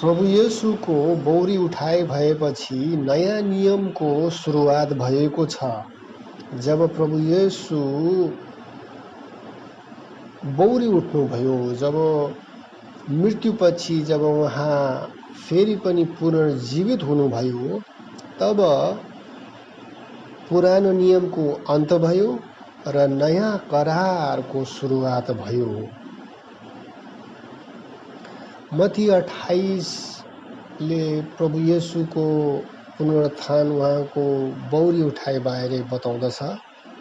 प्रभु येशूको बौरी उठाइ भएपछि नयाँ नियमको सुरुवात भएको छ। जब प्रभु येशू बौरी उठ्नुभयो, जब मृत्युपछि जब उहाँ फेरि पनि पुनर्जीवित हुनुभयो, तब पुरानो नियमको अन्त भयो र नयाँ करारको सुरुवात भयो। मत्ती 28 ले प्रभु येशूको पुनरुत्थान उहाँको बौरी उठाइ बारे बताउँदछ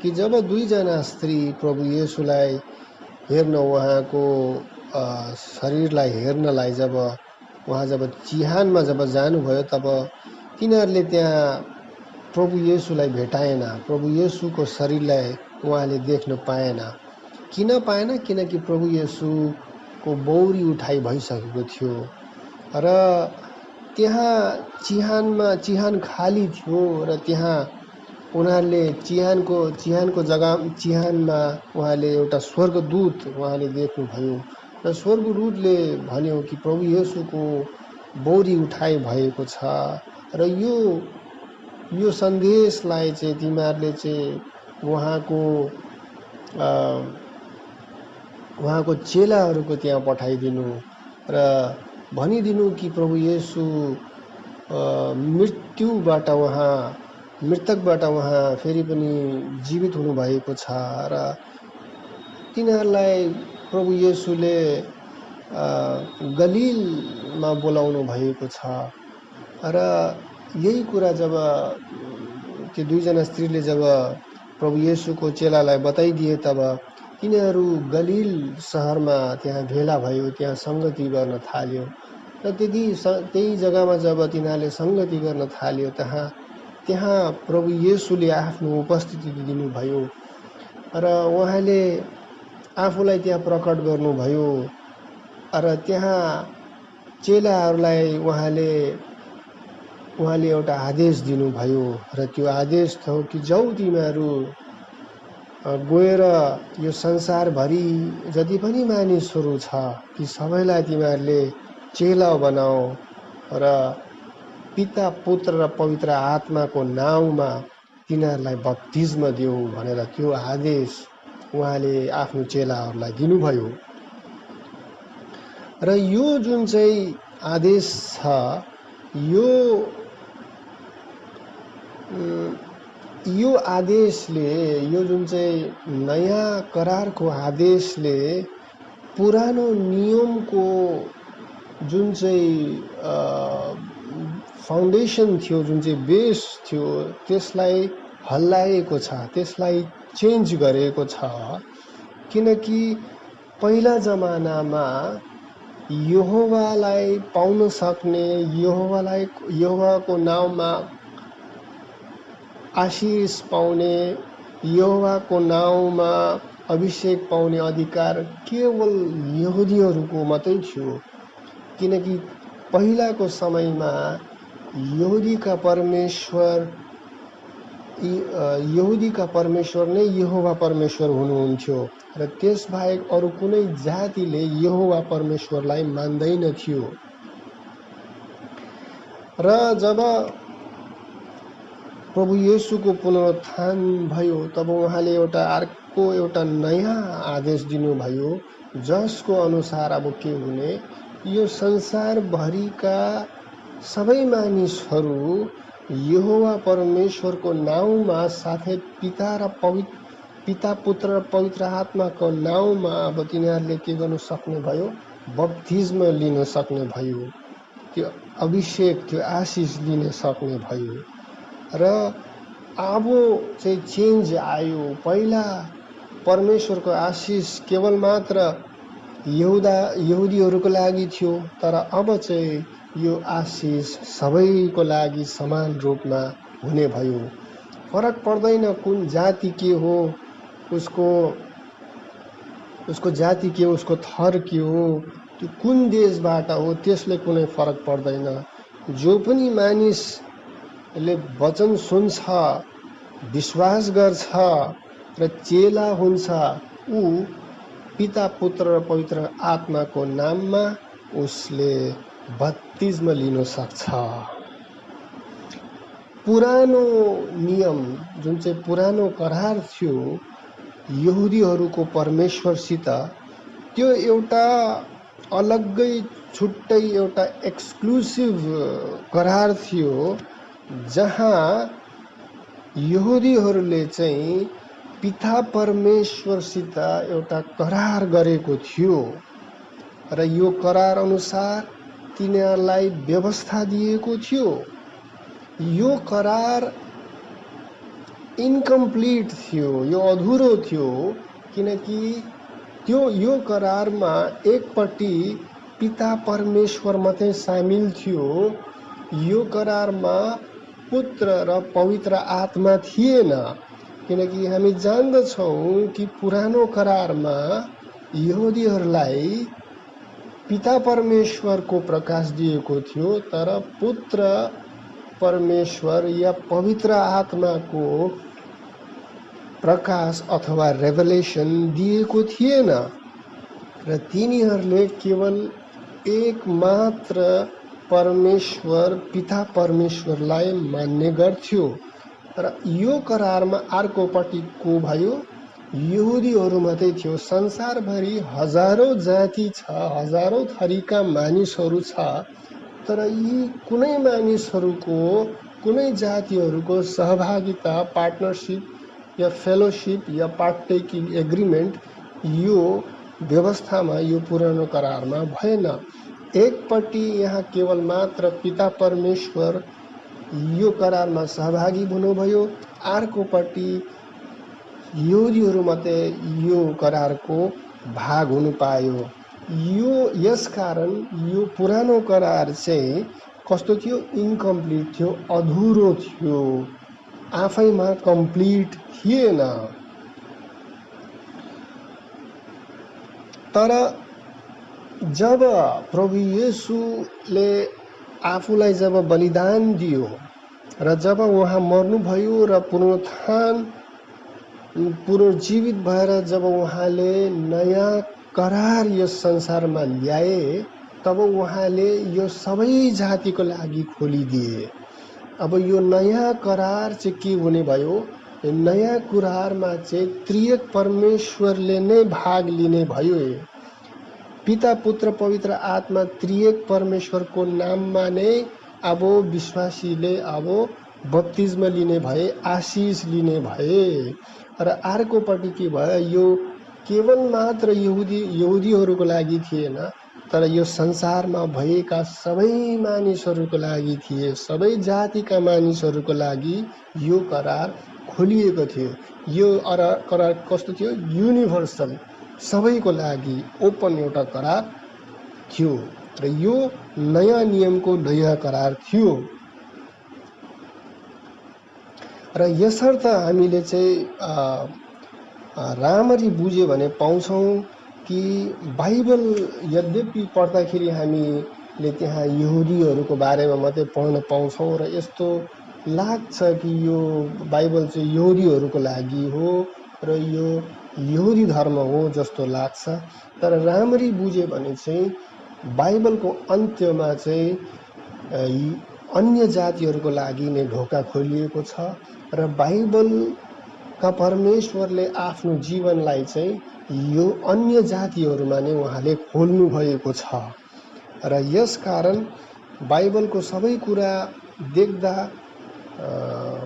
कि जब दुईजना स्त्री प्रभु येशूलाई हेर्न उहाँको शरीरलाई हेर्नलाई जब चिहानमा जब जानुभयो, तब तिनीहरूले त्यहाँ प्रभु येशूलाई भेटाएन। प्रभु येशूको शरीरलाई उहाँले देख्न पाएन। किन पाएन? किनकि प्रभु येशूको बौरी उठाइ भइसकेको थियो र त्यहाँ चिहान खाली थियो र त्यहाँ उनीहरूले चिहानको चिहानमा उहाँले एउटा स्वर्गदूत उहाँले देख्नुभयो र स्वर्गदूतले भन्यो कि प्रभु येशूको बौरी उठाइ भएको छ र यो सन्देशलाई चाहिँ तिमीहरूले चाहिँ उहाँको चेलाहरूको त्यहाँ पठाइदिनु र भनिदिनु कि प्रभु येशू मृतकबाट उहाँ फेरि पनि जीवित हुनुभएको छ र तिनीहरूलाई प्रभु येशूले गलिलमा बोलाउनु भएको छ र यही कुरा जब त्यो दुईजना स्त्रीले जब प्रभु येशूको चेलालाई बताइदिए, तब तिनीहरू गलिल सहरमा त्यहाँ भेला भयो, त्यहाँ सङ्गति गर्न थाल्यो र त्यही जग्गामा जब तिनीहरूले सङ्गति गर्न थाल्यो, त्यहाँ प्रभु येशूले आफ्नो उपस्थिति दिनुभयो र उहाँले आफूलाई त्यहाँ प्रकट गर्नुभयो र त्यहाँ चेलाहरूलाई उहाँले एउटा आदेश दिनुभयो र त्यो आदेश थियो कि जाऊ तिमीहरू गएर यो संसारभरि जति पनि मानिसहरू छ ती सबैलाई तिमीहरूले चेला बनाऊ र पिता, पुत्र र पवित्र आत्माको नाउँमा तिनीहरूलाई बप्तिस्म देऊ भनेर त्यो आदेश उहाँले आफ्नो चेलाहरूलाई दिनुभयो। र यो जुन चाहिँ आदेश छ, यो आदेशले, यो जुन चाहिँ नयाँ करारको आदेशले पुरानो नियमको जुन चाहिँ फाउन्डेसन थियो, जुन चाहिँ बेस थियो, त्यसलाई हल्लाएको छ, त्यसलाई चेन्ज गरेको छ। किनकि पहिला जमानामा यहोवालाई पाउन सक्ने, यहोवाको नाउँमा आशिष पाउने, यहोवाको नाउँमा अभिषेक पाउने अधिकार केवल यहुदीहरूको मात्रै थियो। किनकि पहिलाको समयमा यहुदीका परमेश्वर नै यहोवा परमेश्वर हुनुहुन्थ्यो र त्यसबाहेक अरू कुनै जातिले यहोवा परमेश्वरलाई मान्दैन थियो। र जब प्रभु येशूको पुनरुत्थान भयो, तब उहाँले एउटा नयाँ आदेश दिनुभयो, जसको अनुसार अब के हुने, यो संसारभरिका सबै मानिसहरू यहोवा परमेश्वरको नाउँमा साथै पिता, पुत्र र पवित्र आत्माको नाउँमा अब तिनीहरूले के गर्नु सक्ने भयो, बप्तिस्म लिन सक्ने भयो, त्यो अभिषेक, त्यो आशिष लिन सक्ने भयो। र अब चाहिँ चेन्ज आयो। पहिला परमेश्वरको आशिष केवल मात्र यहुदीहरूको लागि थियो, तर अब चाहिँ यो आशिष सबैको लागि समान रूपमा हुने भयो। फरक पर्दैन कुन जाति के हो, उसको जाति के हो, उसको थर के हो, त्यो कुन देशबाट हो, त्यसले कुनै फरक पर्दैन। जो पनि मानिसले वचन सुन्छ, विश्वास गर्छ र चेला हुन्छ, ऊ पिता, पुत्र र पवित्र आत्माको नाममा उसले बत्तिस्म लिन सक्छ। पुरानो नियम जुन चाहिँ पुरानो करार थियो यहुदीहरूको परमेश्वरसित, त्यो एउटा अलग्गै छुट्टै एउटा एक्सक्लुसिभ करार थियो, जहाँ यहुदीहरूले चाहिँ पिता परमेश्वरसित एउटा करार गरेको थियो र यो करार अनुसार तिनीहरूलाई व्यवस्था दिएको थियो। यो करार इन्कम्प्लिट थियो, यो अधुरो थियो, किनकि यो करारमा एकपट्टि पिता परमेश्वर मात्रै सामिल थियो, यो करारमा पुत्र र पवित्र आत्मा थिएन। किनकि हामी जान्दछौँ कि पुरानो करारमा यहुदीहरूलाई पिता परमेश्वरको प्रकाश दिएको थियो, तर पुत्र परमेश्वर या पवित्र आत्माको प्रकाश अथवा रेभलेसन दिएको थिएन र तिनीहरूले केवल एक मात्र परमेश्वर पिता परमेश्वरलाई मान्ने गर्थ्यो। र यो करारमा अर्कोपट्टि को भयो? यहुदीहरू मात्रै थियो। संसारभरि हजारौं जाति छ, हजारौं थरीका मानिसहरू छ, तर यी कुनै मानिसहरूको, कुनै जातिहरूको सहभागिता, पार्टनरसिप या फेलोशिप या पार्टेकिङ एग्रिमेन्ट यो व्यवस्थामा, यो पुरानो करारमा भएन। एकपट्टि यहाँ केवल मात्र पिता परमेश्वर यो करारमा सहभागी हुनुभयो, अर्कोपट्टि यहुदीहरू मात्रै यो करारको भाग हुनु पायो। यसकारण यो पुरानो करार चाहिँ कस्तो थियो? इन्कम्प्लिट थियो, अधुरो थियो, आफैमा कम्प्लिट थिएन। तर जब प्रभु येशूले आफूलाई जब बलिदान दियो र जब उहाँ मर्नुभयो र पुनर्जीवित भएर जब उहाँले नयाँ करार यस संसारमा ल्याए, तब उहाँले यो सबै जातिको लागि खोलिदिए। अब यो नयाँ करार चाहिँ के हुने भयो? यो नयाँ करारमा चाहिँ त्रिएक परमेश्वरले नै भाग लिने भयो। पिता पुत्र पवित्र आत्मा त्रिएक परमेश्वरको नाममा नै अब विश्वासीले अब बप्तिस्म लिने भए, आशिष लिने भए। र अर्कोपट्टि के भयो? यो केवल मात्र यहुदीहरूको लागि थिएन, तर यो संसारमा भएका सबै मानिसहरूको लागि थिए, सबै जातिका मानिसहरूको लागि यो करार खोलिएको थियो। यो करार कस्तो थियो? युनिभर्सल, सबैको लागि ओपन एउटा करार थियो र यो नयाँ नियमको नयाँ करार थियो। र यसर्थ हामीले चाहिँ राम्ररी बुझ्यो भने पाउँछौँ कि बाइबल यद्यपि पढ्दाखेरि हामीले त्यहाँ यहुदीहरूको बारेमा मात्रै पढ्न पाउँछौँ र यस्तो लाग्छ कि यो बाइबल चाहिँ यहुदीहरूको लागि हो र यो यहुदी धर्म हो जस्तो लाग्छ। तर राम्ररी बुझ्यो भने चाहिँ बाइबलको अन्त्यमा चाहिँ अन्य जातिहरूको लागि नै ढोका खोलिएको छ र बाइबलका परमेश्वरले आफ्नो जीवनलाई चाहिँ यो अन्य जातिहरूमा नै उहाँले खोल्नु भएको छ। र यस कारण बाइबलको सबै कुरा देख्दा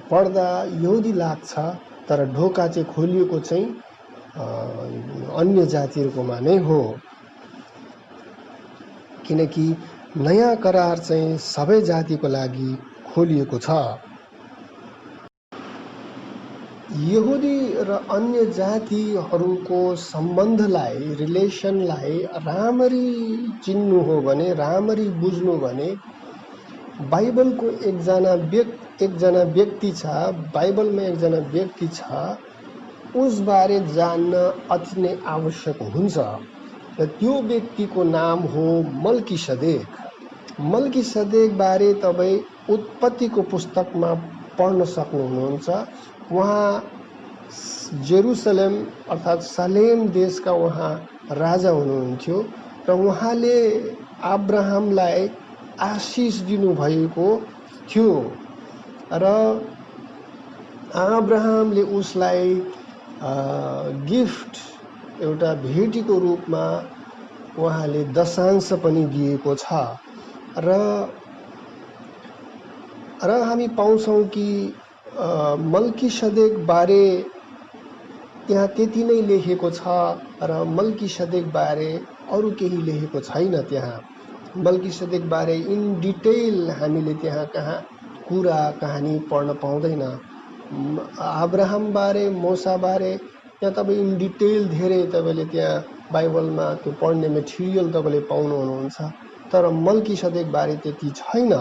पढ्दा यहुदी लाग्छ, तर ढोका चाहिँ खोलिएको चाहिँ अन्य जातिहरूकोमा नै हो। किनकि नयाँ करार चाहिँ सबै जातिको लागि खोलिएको छ। यहुदी र अन्य जातिहरूको सम्बन्धलाई, रिलेसनलाई राम्ररी चिन्नु हो भने, राम्ररी बुझ्नु भने बाइबलको एकजना व्यक्ति छ, बाइबलमा एकजना व्यक्ति छ, उसबारे जान्न अति नै आवश्यक हुन्छ र त्यो व्यक्तिको नाम हो मल्कीसदेक। मल्कीसदेक बारे तपाईँ उत्पत्तिको पुस्तकमा पढ्न सक्नुहुन्छ। उहाँ जेरुसलेम अर्थात् सलेम देशका उहाँ राजा हुनुहुन्थ्यो र उहाँले अब्राहमलाई आशिष दिनुभएको थियो र अब्राहमले उसलाई गिफ्ट एउटा भेटीको रूपमा उहाँले दशांश पनि दिएको छ र हामी पाउँछौँ कि मल्कीसदेक बारे त्यहाँ त्यति नै लेखेको छ र मल्कीसदेक बारे अरू केही लेखेको छैन। त्यहाँ मल्कीसदेक बारे इन डिटेल हामीले त्यहाँ कहाँ कुरा कहानी पढ्न पाउँदैन। अब्राहम बारे मूसा बारे त्यहाँ तपाईँ इन डिटेल धेरै तपाईँले त्यहाँ बाइबलमा त्यो पढ्ने मेटेरियल तपाईँले पाउनुहुन्छ, तर मल्कीसदेक बारे त्यति छैन।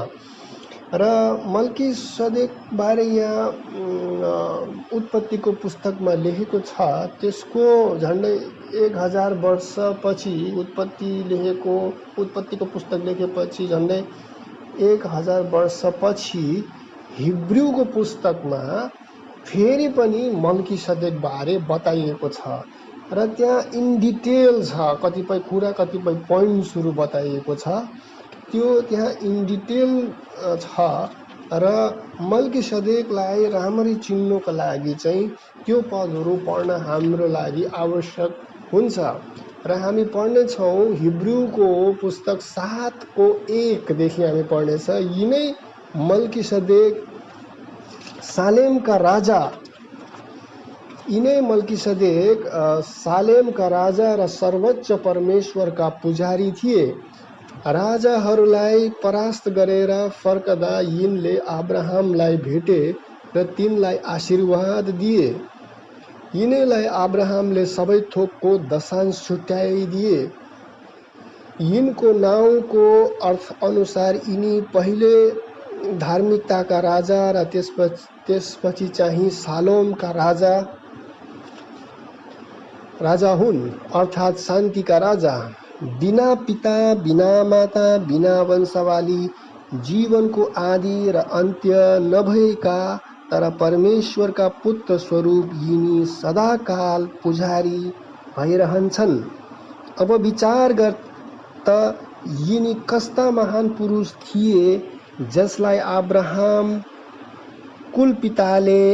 र मल्कीसदेक बारे यहाँ उत्पत्तिको पुस्तकमा लेखेको छ। त्यसको झन्डै 1000 वर्षपछि उत्पत्तिको पुस्तक लेखेपछि झन्डै 1000 वर्षपछि हिब्रूको पुस्तकमा फेरि पनि मल्कीसदेक बारे बताइएको छ र त्यहाँ इन डिटेल छ। कतिपय कुरा कतिपय पोइन्ट्सहरू बताइएको छ, त्यो त्यहाँ इन डिटेल छ र मल्कीसदेकलाई राम्ररी चिन्नुको लागि चाहिँ त्यो पदहरू पढ्न हाम्रो लागि आवश्यक हुन्छ। र हामी पढ्नेछौँ हिब्रूको पुस्तक 7:1 देखि हामी पढ्नेछ। यिनै मल्कीसदेक सालेमका राजा र सर्वोच्च परमेश्वरका पुजारी थिए। राजाहरूलाई परास्त गरेर फर्कदा यिनले अब्राहमलाई भेटे र तिनलाई आशीर्वाद दिए। यिनैलाई अब्राहमले सबै थोकको दशांश छुट्याइदिए। यिनको नाउँको अर्थ अनुसार यिनी पहिले धार्मिकताका राजा र त्यसपछि चाहिँ सालोमका राजा हुन्, अर्थात् शान्तिका राजा। बिना पिता बिना माता बिना वंशावली, जीवनको आदि र अन्त्य नभएका तर परमेश्वरका पुत्र स्वरूप यिनी सदाकाल पुजारी भइरहन्छन्। अब विचार गर त यिनी कस्ता महान पुरुष थिए जसलाई अब्राहम कुलपिताले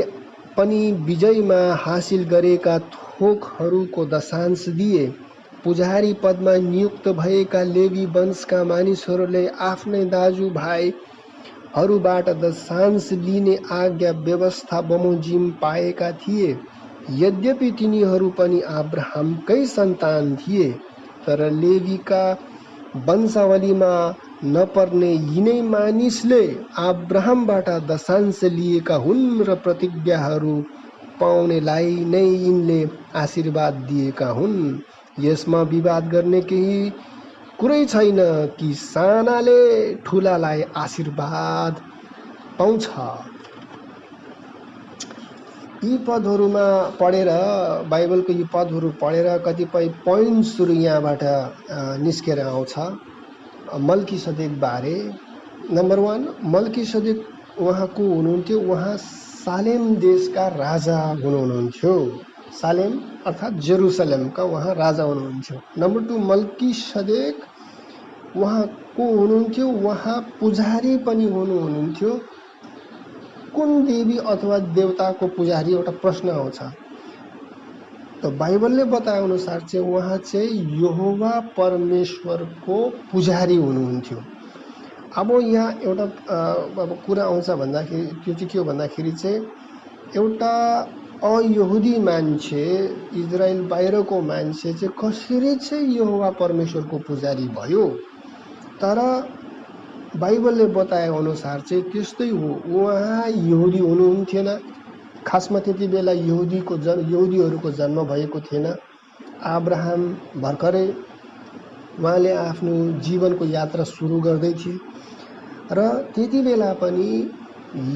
पनि विजयमा हासिल गरेका थोकहरूको दशांश दिए। पुजारी पदमा नियुक्त भएका लेवी वंशका मानिसहरूले आफ्नै दाजुभाइहरूबाट दशांश लिने आज्ञा व्यवस्था बमोजिम पाएका थिए। यद्यपि तिनीहरू पनि अब्राहमकै सन्तान थिए, तर लेवीका वंशावलीमा नपर्ने यिनै मानिसले अब्राहमबाट दशांश लिएका हुन् र प्रतिज्ञाहरू पाउनेलाई नै यिनले आशीर्वाद दिएका हुन्। यसमा विवाद गर्ने केही कुरै छैन कि सानाले ठुलालाई आशीर्वाद पाउँछ। यी पदहरूमा पढेर बाइबलको यी पदहरू पढेर कतिपय पोइन्ट्सहरू यहाँबाट निस्केर आउँछ। मल्कीसदेक बारे नम्बर 1, मल्कीसदेक उहाँ को हुनुहुन्थ्यो? उहाँ सालेम देशका राजा हुनुहुन्थ्यो। सालेम अर्थात् जेरुसलेमका उहाँ राजा हुनुहुन्थ्यो। नम्बर 2, मल्कीसदेक उहाँ को हुनुहुन्थ्यो? उहाँ पुजारी पनि हुनुहुन्थ्यो। कुन देवी अथवा देवताको पुजारी? एउटा प्रश्न आउँछ। त बाइबलले बताए अनुसार चाहिँ उहाँ चाहिँ यहोवा परमेश्वरको पुजारी हुनुहुन्थ्यो। अब यहाँ एउटा अब कुरा आउँछ भन्दाखेरि त्यो चाहिँ के हो भन्दाखेरि चाहिँ एउटा अयहुदी मान्छे, इजरायल बाहिरको मान्छे चाहिँ कसरी चाहिँ यहोवा परमेश्वरको पुजारी भयो? तर बाइबलले बताए अनुसार चाहिँ त्यस्तै हो। उहाँ यहुदी हुनुहुन्थेन। खासमा त्यति बेला यहुदीहरूको जन्म भएको थिएन। अब्राहम भर्खरै उहाँले आफ्नो जीवनको यात्रा सुरु गर्दै थिए र त्यति बेला पनि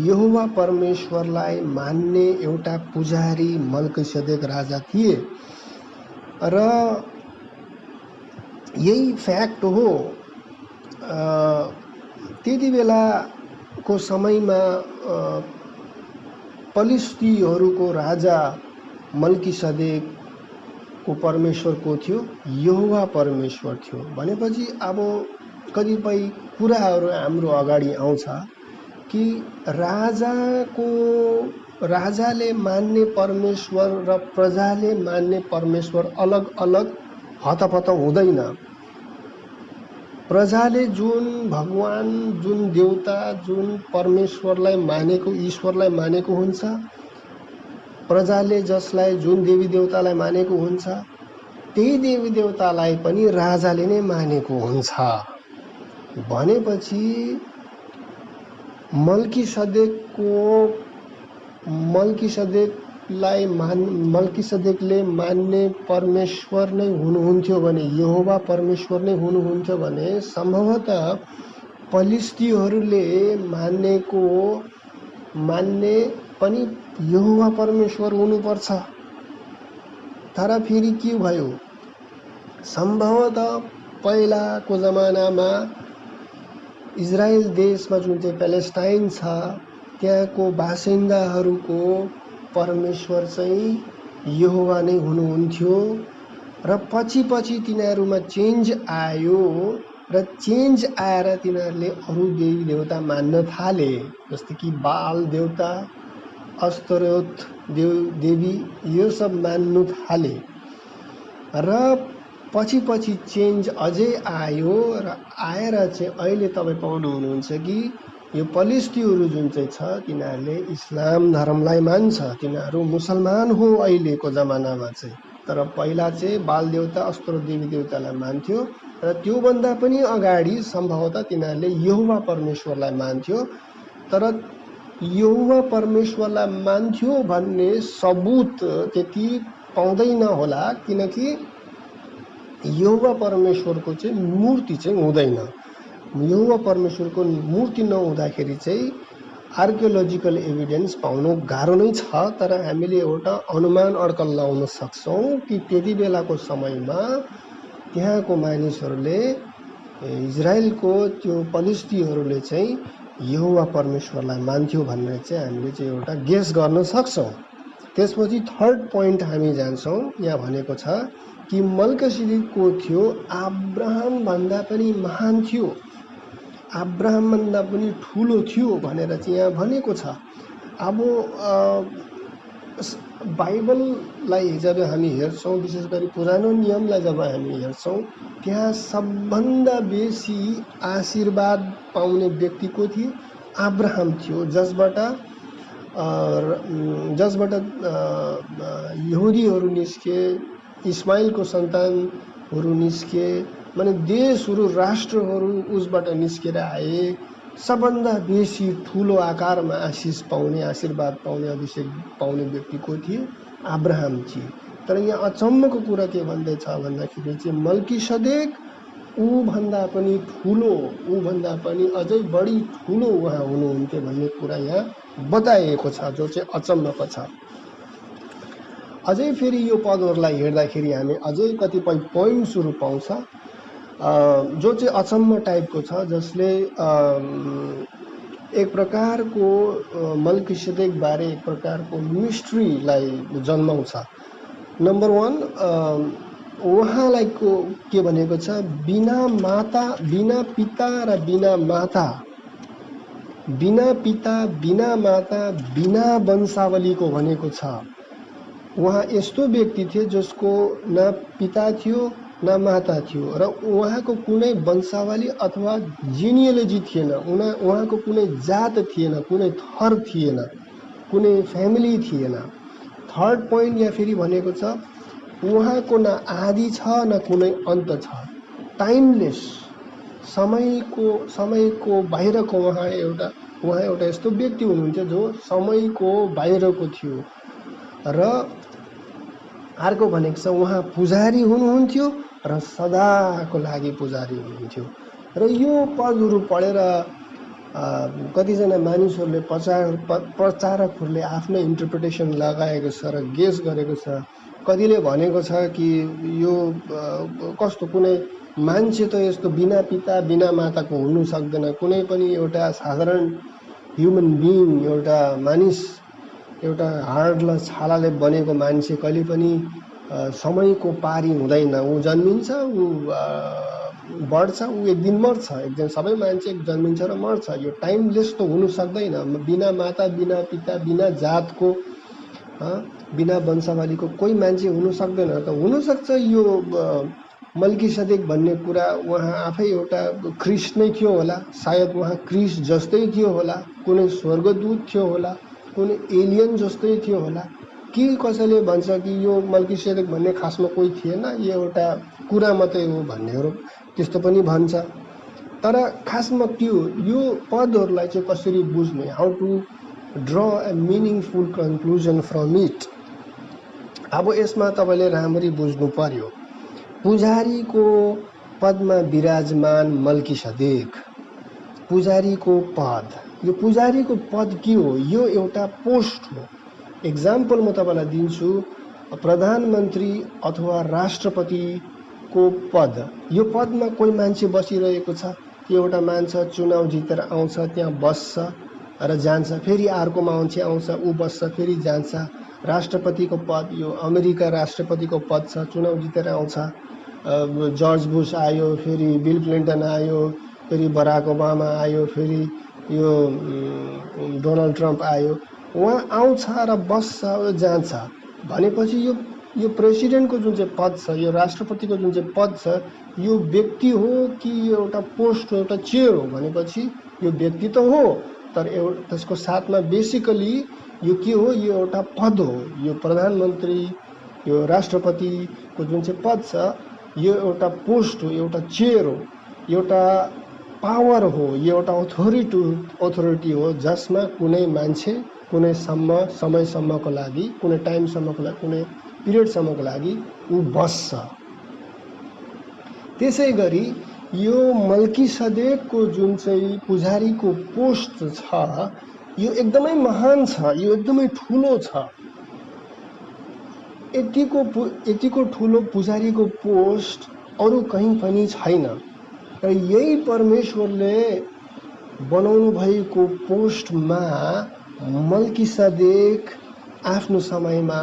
यहोवा परमेश्वरलाई मान्ने एउटा पुजारी मल्कीसदेक राजा थिए र यही फ्याक्ट हो। त्यति बेलाको समयमा फलिस्तीहरूको राजा मल्कीसदेकको परमेश्वर को थियो? यहोवा परमेश्वर थियो। भनेपछि अब कतिपय कुराहरू हाम्रो अगाडि आउँछ कि राजाले मान्ने परमेश्वर र प्रजाले मान्ने परमेश्वर अलग अलग हतपत हुँदैन। प्रजाले जुन भगवान, जुन देवता, जुन परमेश्वरलाई मानेको, ईश्वरलाई मानेको हुन्छ, प्रजाले जसलाई जुन देवी देवतालाई मानेको हुन्छ, त्यही देवी देवतालाई पनि राजाले नै मानेको हुन्छ। भनेपछि मल्कीसदेकले मान्ने परमेश्वर नै हुनुहुन्थ्यो भने, यहोवा परमेश्वर नै हुनुहुन्थ्यो भने सम्भवतः फलिस्तीहरूले मान्ने पनि यहोवा परमेश्वर हुनुपर्छ। तर फेरि के भयो, सम्भवतः पहिलाको जमानामा इजरायल देशमा जुन चाहिँ प्यालेस्टाइन छ, त्यहाँको बासिन्दाहरूको परमेश्वर चाहिँ यहोवा नै हुनुहुन्थ्यो र पछि तिनीहरूमा चेन्ज आयो र चेन्ज आएर तिनीहरूले अरू देवी देवता मान्न थाले, जस्तै कि बाल देवता, अस्तरोथ देवी, यो सब मान्नु थाले र पछि चेन्ज अझै आयो र आएर चाहिँ अहिले तपाईँ पाउनुहुन्छ कि यो फलिस्तीहरू जुन चाहिँ छ, तिनीहरूले इस्लाम धर्मलाई मान्छ, तिनीहरू मुसलमान हो अहिलेको जमानामा चाहिँ। तर पहिला चाहिँ बाल देवता, अस्तरोथ देवी देवतालाई मान्थ्यो र त्योभन्दा पनि अगाडि सम्भवतः तिनीहरूले यहोवा परमेश्वरलाई मान्थ्यो। तर यहोवा परमेश्वरलाई मान्थ्यो भन्ने सबुत त्यति पाउँदैन होला, किनकि यहोवा परमेश्वरको चाहिँ मूर्ति चाहिँ हुँदैन। यहोवा परमेश्वरको मूर्ति नहुँदाखेरि चाहिँ आर्कियोलोजिकल एभिडेन्स पाउनु गाह्रो नै छ। तर हामीले एउटा अनुमान अड्कल लगाउन सक्छौँ कि त्यति बेलाको समयमा त्यहाँको मानिसहरूले, इजरायलको त्यो फलिस्तीहरूले चाहिँ यहोवा परमेश्वरलाई मान्थ्यो भनेर चाहिँ हामीले चाहिँ एउटा गेस गर्न सक्छौँ। त्यसपछि थर्ड पोइन्ट हामी जान्छौँ। यहाँ भनेको छ कि मल्किसेदेक को थियो, अब्राहम भन्दा पनि महान थियो, अब्राहम भन्दा पनि ठुलो थियो भनेर चाहिँ यहाँ भनेको छ। अब बाइबललाई जब हामी हेर्छौँ, विशेष गरी पुरानो नियमलाई जब हामी हेर्छौँ, त्यहाँ सबभन्दा बेसी आशीर्वाद पाउने व्यक्ति को थिए? अब्राहम थियो, जसबाट यहुदीहरू निस्के, इस्माइलको सन्तानहरू निस्के, माने देशहरू, राष्ट्रहरू उसबाट निस्केर आए। सबभन्दा बेसी ठुलो आकारमा आशिष पाउने, आशीर्वाद पाउने, अभिषेक पाउने व्यक्ति को थिए? अब्राहम थिए। तर यहाँ अचम्मको कुरा के भन्दैछ भन्दाखेरि चाहिँ मल्किसेदेक ऊभन्दा पनि ठुलो, ऊभन्दा पनि अझै बढी ठुलो उहाँ हुनुहुन्थ्यो भन्ने कुरा यहाँ बताइएको छ, जो चाहिँ अचम्मको छ। अझै फेरि यो पदहरूलाई हेर्दाखेरि हामी अझै कतिपय पोइन्ट्सहरू पाउँछ जो चाहिँ अचम्म टाइपको छ, जसले एक प्रकारको मल्किसेदेक बारे एक प्रकारको मिस्ट्रीलाई जन्माउँछ। नम्बर 1, उहाँलाई के भनेको छ? बिना पिता र बिना माता, बिना वंशावलीको भनेको छ। उहाँ यस्तो व्यक्ति थिए जसको न पिता थियो न माता थियो र उहाँको कुनै वंशावली अथवा जिनियोलोजी थिएन, उहाँको कुनै जात थिएन, कुनै थर थिएन, कुनै फ्यामिली थिएन। थर्ड पोइन्ट यहाँ फेरि भनेको छ, उहाँको न आदि छ न कुनै अन्त छ, टाइमलेस, समयको बाहिरको उहाँ एउटा यस्तो व्यक्ति हुनुहुन्थ्यो जो समयको बाहिरको थियो। र अर्को भनेको छ उहाँ पुजारी हुनुहुन्थ्यो र सदाको लागि पुजारी हुनुहुन्थ्यो। र यो पदहरू पढेर कतिजना मानिसहरूले प्रचारकहरूले आफ्नो इन्टरप्रिटेसन लगाएको छ र गेस गरेको छ। कतिले भनेको छ कि यो कस्तो, कुनै मान्छे त यस्तो बिना पिता बिना माताको हुनु सक्दैन, कुनै पनि एउटा साधारण ह्युमन बिइङ, एउटा मानिस, एउटा हाड र छालाले बनेको मान्छे कहिले पनि समयको पारी हुँदैन। ऊ जन्मिन्छ, ऊ बढ्छ, ऊ एक दिन मर्छ, एकजना सबै मान्छे जन्मिन्छ र मर्छ। यो टाइमलेस त हुनु सक्दैन। बिना माता, बिना पिता, बिना जातको, बिना वंशावलीको कोही मान्छे हुनु सक्दैन। त हुनसक्छ यो मल्किसदेक भन्ने कुरा उहाँ आफै एउटा ख्रिस्ट नै थियो होला, सायद उहाँ क्रिस्ट जस्तै थियो होला, कुनै स्वर्गदूत थियो होला, कुनै एलियन जस्तै थियो होला। कि कसैले भन्छ कि यो मल्किसेदेक भन्ने खासमा कोही थिएन, यो एउटा कुरा मात्रै हो भन्नेहरू त्यस्तो पनि भन्छ। तर खासमा त्यो यो पदहरूलाई चाहिँ कसरी बुझ्ने, how to draw a meaningful conclusion from it. अब यसमा तपाईँले राम्ररी बुझ्नु पर्यो। पुजारीको पदमा विराजमान मल्किसदेक, पुजारीको पद, यो पुजारीको पद के हो? यो एउटा पोस्ट हो। एक्जाम्पल म तपाईँलाई दिन्छु, प्रधानमन्त्री अथवा राष्ट्रपतिको पद, यो पदमा कोही मान्छे बसिरहेको छ, एउटा मान्छे चुनाव जितेर आउँछ, त्यहाँ बस्छ र जान्छ, फेरि अर्को मान्छे आउँछ, ऊ बस्छ, फेरि जान्छ। राष्ट्रपतिको पद, यो अमेरिका राष्ट्रपतिको पद छ, चुनाव जितेर आउँछ, जर्ज बुश आयो, फेरि बिल क्लिन्टन आयो, फेरि बराक ओबामा आयो, फेरि यो डोनाल्ड ट्रम्प आयो। उहाँ आउँछ र बस्छ, जान्छ भनेपछि यो प्रेसिडेन्टको जुन चाहिँ पद छ, यो राष्ट्रपतिको जुन चाहिँ पद छ, यो व्यक्ति हो कि यो एउटा पोस्ट हो, एउटा चेयर हो भनेपछि यो व्यक्ति त हो, तर त्यसको साथमा बेसिकली यो के हो? यो एउटा पद हो। यो प्रधानमन्त्री, यो राष्ट्रपतिको जुन चाहिँ पद छ, यो एउटा पोस्ट हो, एउटा चेयर हो, एउटा पावर हो, यो एउटा अथोरिटी हो, जसमा कुनै मान्छे कुनै समयसम्मको लागि, कुनै टाइमसम्मको लागि, कुनै पिरियडसम्मको लागि ऊ बस्छ। त्यसै गरी यो मल्किसदेकको जुन चाहिँ पुजारीको पोस्ट छ, यो एकदमै महान छ, यो एकदमै ठुलो छ। यतिको ठुलो पुजारीको पोस्ट अरू कहीँ पनि छैन र यही परमेश्वरले बनाउनु भएको पोस्टमा मल्किसदेक आफ्नो समयमा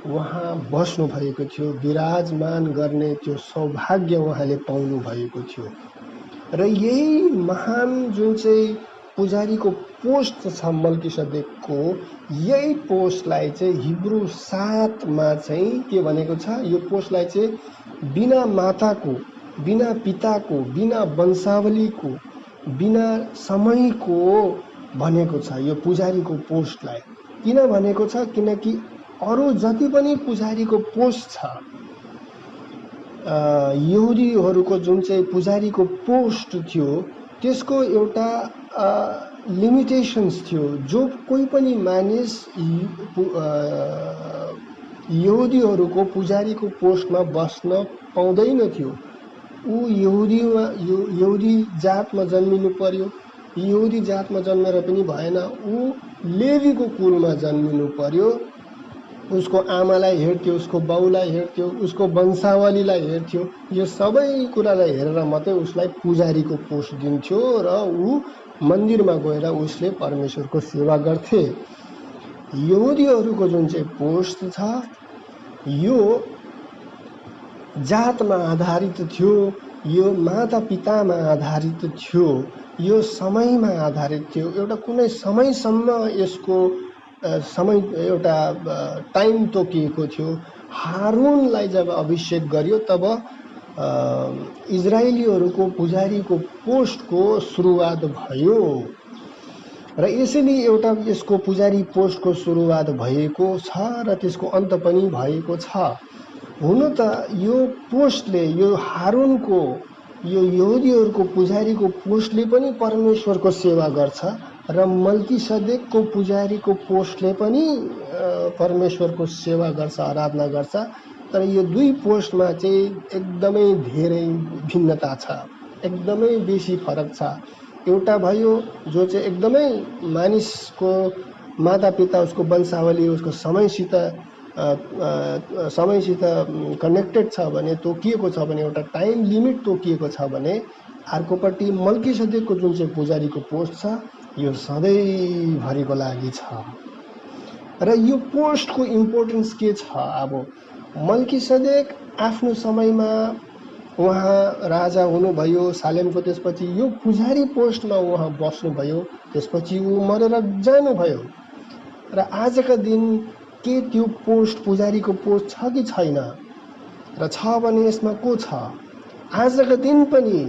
उहाँ बस्नु भएको थियो, विराजमान गर्ने त्यो सौभाग्य उहाँले पाउनु भएको थियो। र यही महान जुन चाहिँ पुजारीको पोस्ट छ मल्किसदेकको, यही पोस्टलाई चाहिँ हिब्रू 7 चाहिँ के भनेको छ? यो पोस्टलाई चाहिँ बिना माताको, बिना पिताको, बिना वंशावलीको, बिना समयको भनेको छ। यो पुजारीको पोस्टलाई किन भनेको छ? किनकि अरू जति पनि पुजारीको पोस्ट छ, यहुदीहरूको जुन चाहिँ पुजारीको पोस्ट थियो, त्यसको एउटा लिमिटेसन्स थियो। जो कोही पनि मानिस यहुदीहरूको पुजारीको पोस्टमा बस्न पाउँदैन थियो। ऊ यहुदी जातमा जन्मिनु पर्यो। यहुदी जातमा जन्मेर पनि भएन, ऊ लेवीको कुलमा जन्मिनु पर्यो। उसको आमालाई हेर्थ्यो, उसको बाउलाई हेर्थ्यो, उसको वंशावलीलाई हेर्थ्यो। यो सबै कुरालाई हेरेर मात्रै उसलाई पुजारीको पोस्ट दिन्थ्यो र ऊ मन्दिरमा गएर उसले परमेश्वरको सेवा गर्थे। यहुदीहरूको जुन चाहिँ पोस्ट छ, यो जातमा आधारित थियो, यो माता पितामा आधारित थियो, यो समयमा आधारित थियो। एउटा कुनै समयसम्म यसको समय, एउटा टाइम तोकिएको थियो। हारूनलाई जब अभिषेक गरियो तब इजरायलीहरूको पुजारीको पोस्टको सुरुवात भयो र यसैले एउटा यसको पुजारी पोस्टको सुरुवात भएको छ र त्यसको अन्त पनि भएको छ। हुन त यो पोस्टले, यो हारूनको, यो यहुदीहरूको पुजारीको पोस्टले पनि परमेश्वरको सेवा गर्छ र मल्किसदेकको पुजारीको पोस्टले पनि परमेश्वरको सेवा गर्छ, आराधना गर्छ। तर यो दुई पोस्टमा चाहिँ एकदमै धेरै भिन्नता छ, एकदमै बेसी फरक छ। एउटा भयो जो चाहिँ एकदमै मानिसको मातापिता, उसको वंशावली, उसको समयसित कनेक्टेड छ भने, तोकिएको छ भने, एउटा टाइम लिमिट तोकिएको छ भने, अर्कोपट्टि मल्किसदेकको जुन चाहिँ पुजारीको पोस्ट छ, यो सधैँभरिको लागि छ। र यो पोस्टको इम्पोर्टेन्स के छ? अब मल्किसदेक आफ्नो समयमा उहाँ राजा हुनुभयो सालेमको, त्यसपछि यो पुजारी पोस्टमा उहाँ बस्नुभयो, त्यसपछि ऊ मरेर जानुभयो। र आजका दिन के त्यो पोस्ट पुजारीको पोस्ट छ कि छैन, र छ भने यसमा को छ? आजका दिन पनि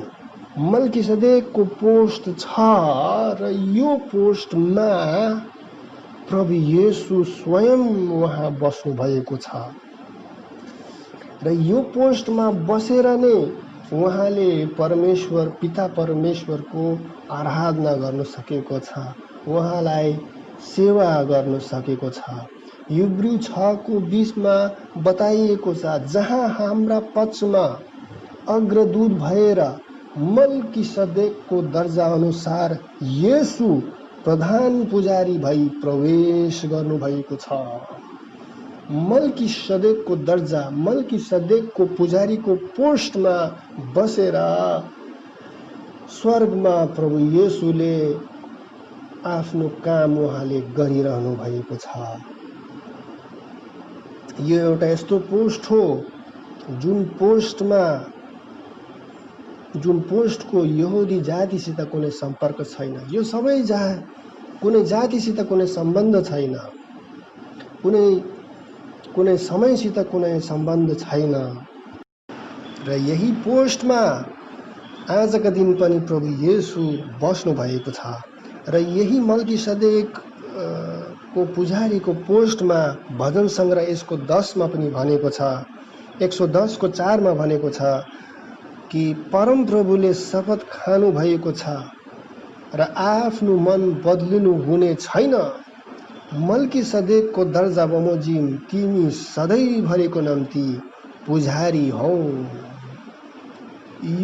मल्किसदेकको पोस्ट छ र यो पोस्टमा प्रभु येशू स्वयं उहाँ बस्नु भएको छ र यो पोस्टमा बसेर नै उहाँले परमेश्वर पिता परमेश्वरको आराधना गर्न सकेको छ, उहाँलाई सेवा गर्न सकेको छ। इब्री 6:20 बताइएको छ, जहाँ हाम्रा पक्षमा अग्रदूत भएर मल्किसदेकको दर्जा अनुसार येशू प्रधान पुजारी भई प्रवेश गर्नुभएको छ। मल्किसदेकको दर्जा, मल्किसदेकको पुजारीको पोस्टमा बसेर स्वर्गमा प्रभु येशूले आफ्नो काम उहाँले गरिरहनु भएको छ। यो एउटा यस्तो पोस्ट हो जुन पोस्टको यहुदी जातिसित कुनै सम्पर्क छैन। यो सबै कुनै जातिसित कुनै सम्बन्ध छैन, कुनै समयसित कुनै सम्बन्ध छैन। र यही पोस्टमा आजका दिन पनि प्रभु येशू बस्नु भएको छ। र यही मल्किसदेक को पुजारीको पोस्टमा भजन सङ्ग्रह यसको 10 पनि भनेको छ, 110:4 भनेको छ कि परम प्रभुले शपथ खानु भएको छ र आफ्नो मन बदलिनु हुने छैन। मल्किसदेकको दर्जा बमोजिम तिमी सधैँभरिको निम्ति पुजारी हौ।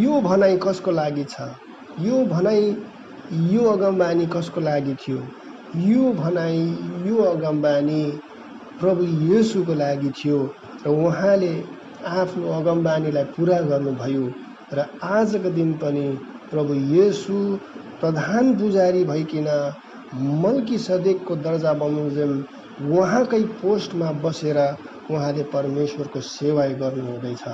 यो भनाइ कसको लागि छ? यो भनाइ, यो अगमबानी कसको लागि थियो? यो भनाइ, यो अगमबानी प्रभु येशूको लागि थियो र उहाँले आफ्नो अगमबानीलाई पुरा गर्नुभयो। र आजको दिन पनि प्रभु येशू प्रधान पुजारी भइकन मल्किसदेकको दर्जा बमोजिम उहाँकै पोस्टमा बसेर उहाँले परमेश्वरको सेवा गर्नुहुँदैछ,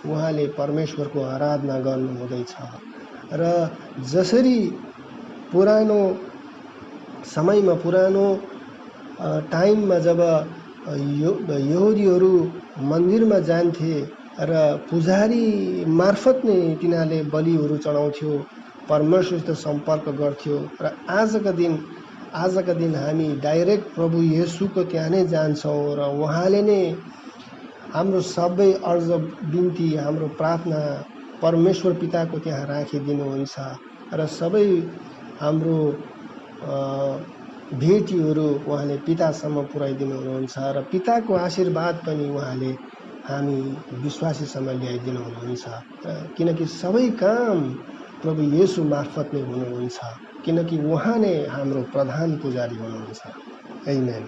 उहाँले परमेश्वरको आराधना गर्नुहुँदैछ। र जसरी पुरानो समयमा, पुरानो टाइममा जब यहुदीहरू मन्दिरमा जान्थे र पुजारी मार्फत नै तिनीहरूले बलिहरू चढाउँथ्यो, परमेश्वरसित सम्पर्क गर्थ्यो। र आजका दिन हामी डाइरेक्ट प्रभु येशूको त्यहाँ नै जान्छौँ र उहाँले नै हाम्रो सबै अर्ज बिन्ती, हाम्रो प्रार्थना परमेश्वर पिताको त्यहाँ राखिदिनुहुन्छ र सबै हाम्रो भेटीहरू उहाँले पितासम्म पुर्याइदिनु हुनुहुन्छ र पिताको आशीर्वाद पनि उहाँले हामी विश्वासीसम्म ल्याइदिनु हुनुहुन्छ। किनकि सबै काम प्रभु येशू मार्फत नै हुनुहुन्छ, किनकि उहाँ नै हाम्रो प्रधान पुजारी हुनुहुन्छ। आमेन।